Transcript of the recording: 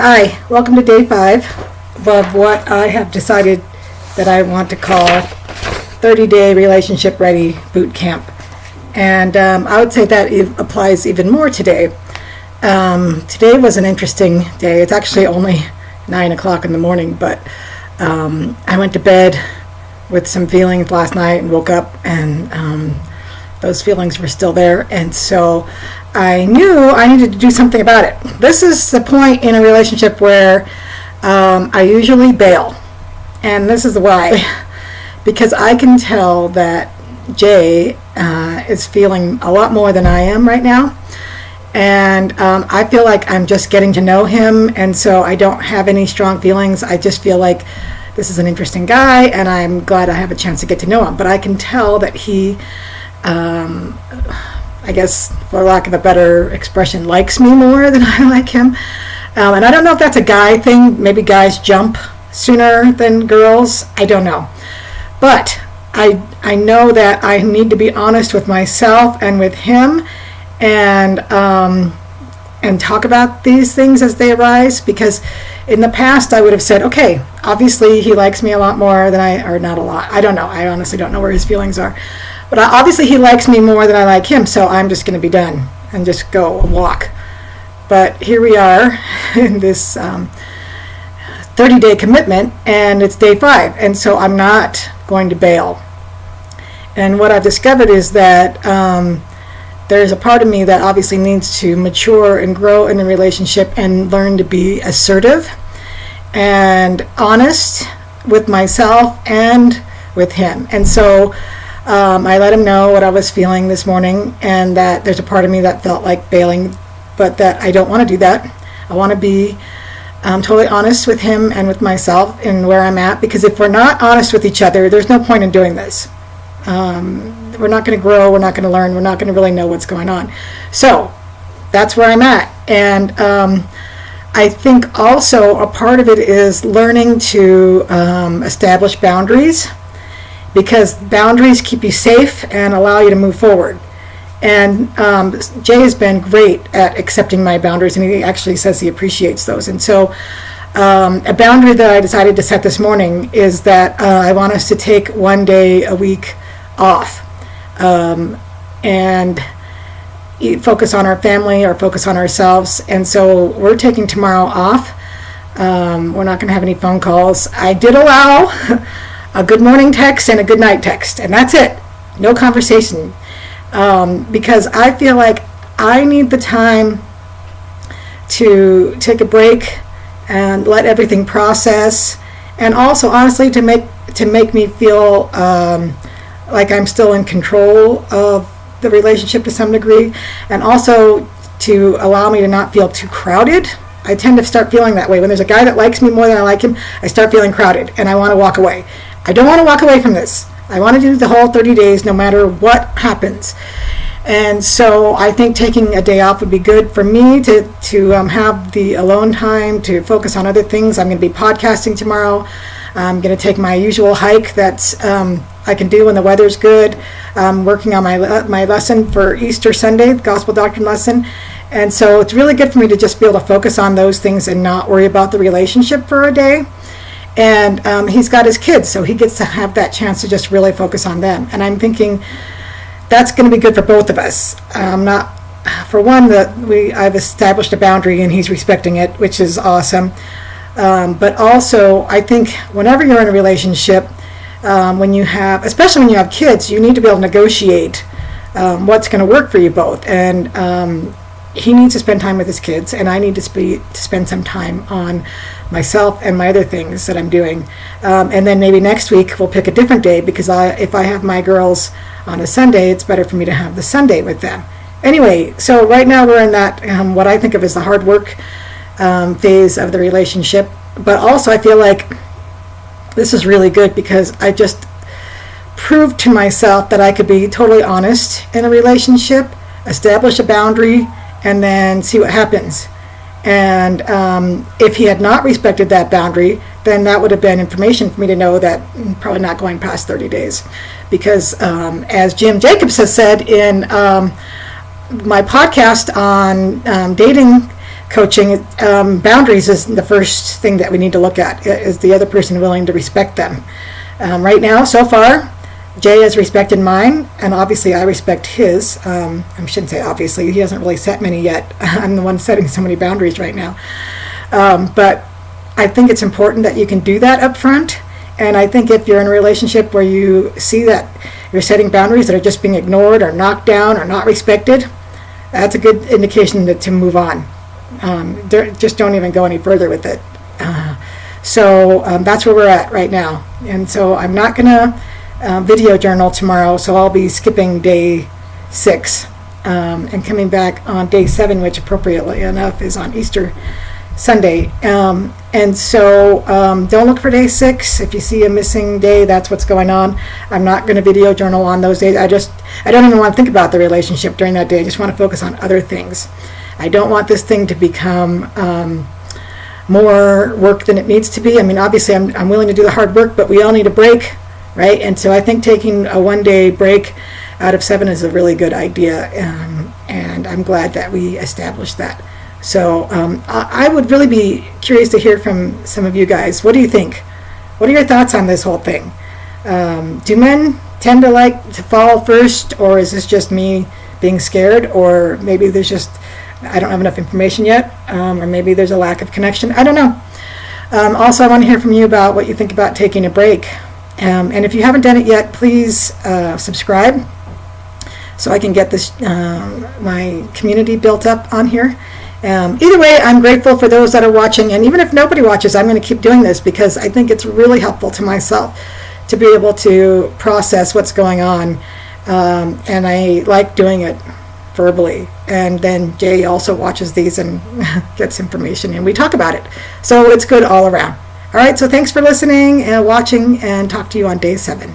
Hi, welcome to day 5 of what I have decided that I want to call 30-day relationship ready boot camp. And I would say that it applies even more today. Today was an interesting day. It's actually only 9 o'clock in the morning, but I went to bed with some feelings last night and woke up and those feelings were still there, and so I knew I needed to do something about it. This is the point in a relationship where I usually bail, and this is why. Because I can tell that Jay is feeling a lot more than I am right now, and I feel like I'm just getting to know him, and so I don't have any strong feelings. I just feel like this is an interesting guy, and I'm glad I have a chance to get to know him. But I can tell that he I guess, for lack of a better expression, likes me more than I like him. And I don't know if that's a guy thing. Maybe guys jump sooner than girls. I don't know. But I know that I need to be honest with myself and with him and talk about these things as they arise, because in the past I would have said, okay, obviously he likes me a lot more than or not a lot. I don't know. I honestly don't know where his feelings are. But obviously he likes me more than I like him, so I'm just going to be done and just go and walk. But here we are in this 30-day commitment, and it's day 5, and so I'm not going to bail. And what I've discovered is that there's a part of me that obviously needs to mature and grow in a relationship and learn to be assertive and honest with myself and with him. And so I let him know what I was feeling this morning, and that there's a part of me that felt like bailing, but that I don't want to do that. I want to be totally honest with him and with myself and where I'm at, because if we're not honest with each other, there's no point in doing this. We're not going to grow, we're not going to learn, we're not going to really know what's going on. So that's where I'm at. And I think also a part of it is learning to establish boundaries, because boundaries keep you safe and allow you to move forward. And Jay has been great at accepting my boundaries, and he actually says he appreciates those. And so a boundary that I decided to set this morning is that I want us to take one day a week off and focus on our family or focus on ourselves. And so we're taking tomorrow off. We're not going to have any phone calls. I did allow a good morning text and a good night text, and that's it. No conversation. Because I feel like I need the time to take a break and let everything process, and also honestly to make me feel like I'm still in control of the relationship to some degree, and also to allow me to not feel too crowded. I tend to start feeling that way. When there's a guy that likes me more than I like him, I start feeling crowded and I want to walk away. I don't want to walk away from this. I want to do the whole 30 days no matter what happens. And so I think taking a day off would be good for me to have the alone time to focus on other things. I'm going to be podcasting tomorrow. I'm going to take my usual hike that's I can do when the weather's good. I'm working on my lesson for Easter Sunday, the Gospel Doctrine lesson. And so it's really good for me to just be able to focus on those things and not worry about the relationship for a day. And he's got his kids, so he gets to have that chance to just really focus on them. And I'm thinking that's going to be good for both of us. For one, I've established a boundary and he's respecting it, which is awesome. But also, I think whenever you're in a relationship, especially when you have kids, you need to be able to negotiate what's going to work for you both. And he needs to spend time with his kids, and I need to spend some time on myself and my other things that I'm doing. And then maybe next week we'll pick a different day, because if I have my girls on a Sunday, it's better for me to have the Sunday with them. Anyway, so right now we're in that what I think of as the hard work phase of the relationship. But also I feel like this is really good, because I just proved to myself that I could be totally honest in a relationship, establish a boundary, and then see what happens. And if he had not respected that boundary, then that would have been information for me to know that I'm probably not going past 30 days. Because as Jim Jacobs has said in my podcast on dating, coaching, boundaries is the first thing that we need to look at. Is the other person willing to respect them? Right now, so far, Jay has respected mine, and obviously I respect his. I shouldn't say obviously, he hasn't really set many yet. I'm the one setting so many boundaries right now. But I think it's important that you can do that up front. And I think if you're in a relationship where you see that you're setting boundaries that are just being ignored or knocked down or not respected, that's a good indication to move on. Just don't even go any further with it. So that's where we're at right now. And so I'm not going to video journal tomorrow, so I'll be skipping day 6 and coming back on day 7, which appropriately enough is on Easter Sunday. And so don't look for day 6. If you see a missing day, that's what's going on. I'm not going to video journal on those days. I don't even want to think about the relationship during that day. I just want to focus on other things. I don't want this thing to become more work than it needs to be. I mean, obviously I'm willing to do the hard work, but we all need a break, right? And so I think taking a 1-day break out of 7 is a really good idea, and I'm glad that we established that. So I would really be curious to hear from some of you guys. What do you think? What are your thoughts on this whole thing? Do men tend to like to fall first, or is this just me being scared, or maybe there's just, I don't have enough information yet, or maybe there's a lack of connection? I don't know. Also, I want to hear from you about what you think about taking a break. And if you haven't done it yet, please subscribe so I can get this my community built up on here. Either way, I'm grateful for those that are watching, and even if nobody watches, I'm going to keep doing this because I think it's really helpful to myself to be able to process what's going on, and I like doing it verbally. And then Jay also watches these and gets information, and we talk about it. So it's good all around. All right, so thanks for listening and watching, and talk to you on day 7.